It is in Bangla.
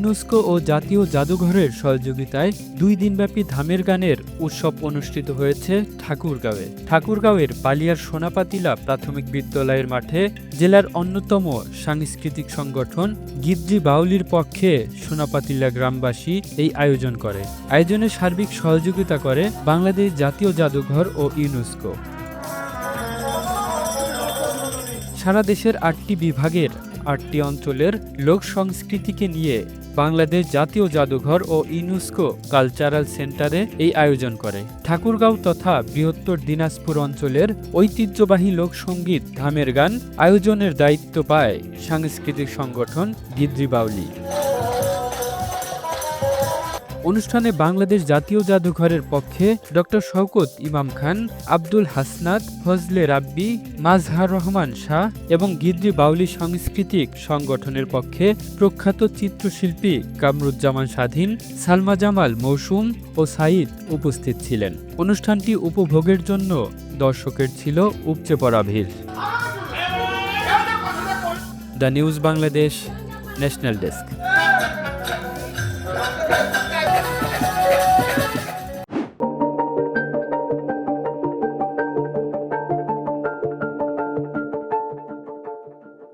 ইউনেস্কো ও জাতীয় জাদুঘরের সহযোগিতায় ২ দিনব্যাপী ধামের গানের উৎসব অনুষ্ঠিত হয়েছে ঠাকুরগাঁওয়ে। ঠাকুরগাঁওয়ের বালিয়ার সোনাপাতিলা প্রাথমিক বিদ্যালয়ের মাঠে জেলার অন্যতম সাংস্কৃতিক সংগঠন গিদ্রি বাউলির পক্ষে সোনাপাতিলা গ্রামবাসী এই আয়োজন করে। আয়োজনে সার্বিক সহযোগিতা করে বাংলাদেশ জাতীয় জাদুঘর ও ইউনেস্কো। সারা দেশের ৮টি বিভাগের ৮টি অঞ্চলের লোক সংস্কৃতিকে নিয়ে বাংলাদেশ জাতীয় জাদুঘর ও ইউনেস্কো কালচারাল সেন্টারে এই আয়োজন করে। ঠাকুরগাঁও তথা বৃহত্তর দিনাজপুর অঞ্চলের ঐতিহ্যবাহী লোকসঙ্গীত ধামের গান আয়োজনের দায়িত্ব পায় সাংস্কৃতিক সংগঠন গিদ্রি বাউলি। অনুষ্ঠানে বাংলাদেশ জাতীয় জাদুঘরের পক্ষে ডক্টর শওকত ইমাম খান, আব্দুল হাসনাত, ফজলে রাব্বি, মাজহার রহমান শাহ এবং গিদ্রি বাউলি সাংস্কৃতিক সংগঠনের পক্ষে প্রখ্যাত চিত্রশিল্পী কামরুজ্জামান স্বাধীন, সালমা জামাল মৌসুম ও সাঈদ উপস্থিত ছিলেন। অনুষ্ঠানটি উপভোগের জন্য দর্শকের ছিল উপচে পড়া ভিড়। The news Bangladesh, national desk.